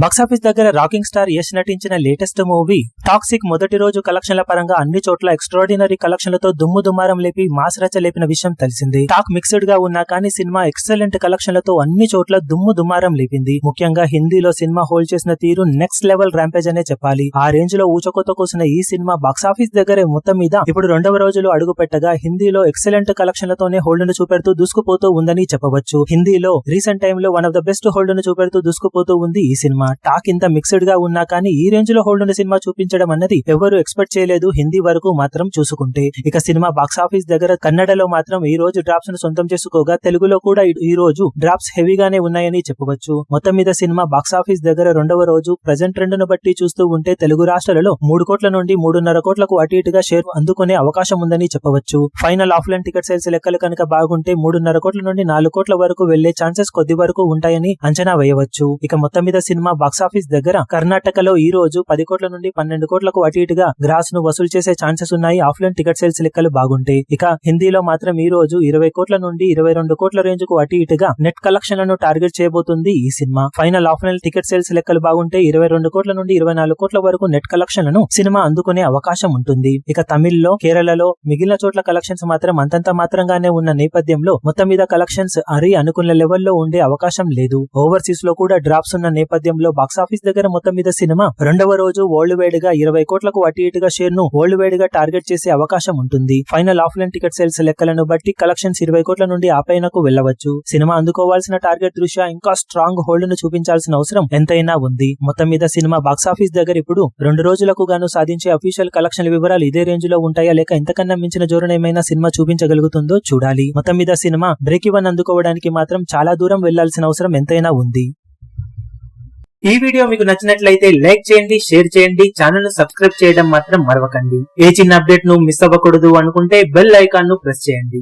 Box office దగ్గర rocking star Yash నటించిన latest movie toxic మొదటి రోజు కలెక్షన్ల పరంగా అన్ని చోట్ల ఎక్స్ట్రాడినరీ కలెక్షన్లతో దుమ్ము దుమారం లేపి మాస్ రచ్చ లేపిన విషయం తెలిసింది. టాక్ మిక్స్డ్ గా ఉన్నా కానీ సినిమా ఎక్సలెంట్ కలెక్షన్లతో అన్ని చోట్ల దుమ్ము దుమారం లేపింది. ముఖ్యంగా హిందీలో సినిమా హోల్డ్ చేసిన తీరు నెక్స్ట్ లెవెల్ ర్యాంపేజ్ అనే చెప్పాలి. ఆ రేంజ్ లో ఊచకోత కోసిన ఈ సినిమా బాక్సాఫీస్ దగ్గరే మొత్తం మీద ఇప్పుడు రెండవ రోజులు అడుగు పెట్టగా హిందీలో ఎక్సలెంట్ కలెక్షన్లతోనే హోల్డ్ ను చూపెడుతూ దూసుకుపోతూ ఉందని చెప్పవచ్చు. హిందీలో రీసెంట్ టైమ్ లో one of the best hold ను చూపెడుతూ దూసుకుపోతూ ఉంది ఈ సినిమా. టాక్ ఇంత మిక్స్డ్ గా ఉన్నా కానీ ఈ రేంజ్ లో హోల్డ్ ఉన్న సినిమా చూపించడం అన్నది ఎవరు ఎక్స్పెక్ట్ చేయలేదు హిందీ వరకు మాత్రం చూసుకుంటే. ఇక సినిమా బాక్సాఫీస్ దగ్గర కన్నడలో మాత్రం ఈ రోజు డ్రాప్స్ ను సొంతం చేసుకోగా తెలుగులో కూడా ఈ రోజు డ్రాప్స్ హెవీగానే ఉన్నాయని చెప్పవచ్చు. మొత్తం మీద సినిమా బాక్సాఫీస్ దగ్గర రెండవ రోజు ప్రజెంట్ ట్రెండ్ ను బట్టి చూస్తూ ఉంటే తెలుగు రాష్ట్రాలలో 3 కోట్ల నుండి 3.5 కోట్లకు అటు ఇటుగా షేర్ అందుకునే అవకాశం ఉందని చెప్పవచ్చు. ఫైనల్ ఆఫ్లైన్ టికెట్ సేల్స్ లెక్కలు కనుక బాగుంటే 3.5 కోట్ల నుండి 4 కోట్ల వరకు వెళ్లే ఛాన్సెస్ కొద్ది వరకు ఉంటాయని అంచనా వేయవచ్చు. ఇక మొత్తం మీద సినిమా బాక్సాఫీస్ దగ్గర కర్ణాటకలో ఈ రోజు 10 కోట్ల నుండి 12 కోట్లకు అటు ఇటుగా గ్రాస్ ను వసూలు చేసే ఛాన్సెస్ ఉన్నాయి ఆఫ్లైన్ టికెట్ సేల్స్ లెక్కలు బాగుంటే. ఇక హిందీలో మాత్రం ఈ రోజు 20 కోట్ల నుండి 22 కోట్ల రేంజ్ కు అటు ఇటుగా నెట్ కలెక్షన్లను టార్గెట్ చేయబోతుంది ఈ cinema. Final offline ticket sales లెక్కలు బాగుంటే 22 కోట్ల నుండి 24 కోట్ల వరకు నెట్ కలెక్షన్లను సినిమా అందుకునే అవకాశం ఉంటుంది. ఇక తమిళ్లో, కేరళలో మిగిలిన చోట్ల కలెక్షన్స్ మాత్రం అంతంత మాత్రంగానే ఉన్న నేపథ్యంలో మొత్తం మీద కలెక్షన్స్ అనుకున్న లెవెల్లో ఉండే అవకాశం లేదు. ఓవర్సీస్ లో కూడా డ్రాప్స్ ఉన్న నేపథ్యంలో బాక్సాఫీస్ దగ్గర మొత్తం మీద సినిమా రెండవ రోజు వరల్డ్ వైడ్ గా 20 కోట్లకు అటు ఇటుగా షేర్ ను వరల్డ్ వైడ్ గా టార్గెట్ చేసే అవకాశం ఉంటుంది. ఫైనల్ ఆఫ్లైన్ టికెట్ సేల్స్ లెక్కలను బట్టి కలెక్షన్స్ 20 కోట్ల నుండి ఆ పైనకు వెళ్లవచ్చు. సినిమా అందుకోవాల్సిన టార్గెట్ దృష్ట్యా ఇంకా స్ట్రాంగ్ హోల్డ్ ను చూపించాల్సిన అవసరం ఎంతైనా ఉంది. మొత్తం మీద సినిమా బాక్సాఫీస్ దగ్గర ఇప్పుడు 2 రోజులకు గాను సాధించే అఫీషియల్ కలెక్షన్ వివరాలు ఇదే రేంజ్ లో ఉంటాయా లేక ఇంతకన్నా మించిన జోరునేమైనా సినిమా చూపించగలుగుతుందో చూడాలి. మొత్తం మీద సినిమా బ్రేక్ ఈవెన్ అందుకోవడానికి మాత్రం చాలా దూరం వెళ్లాల్సిన అవసరం ఎంతైనా ఉంది. ఈ వీడియో మీకు నచ్చినట్లయితే లైక్ చేయండి, షేర్ చేయండి, ఛానల్ ను సబ్స్క్రైబ్ చేయడం మాత్రం మరవకండి. ఏ చిన్న అప్డేట్ ను మిస్ అవ్వకూడదు అనుకుంటే బెల్ ఐకాన్ ను ప్రెస్ చేయండి.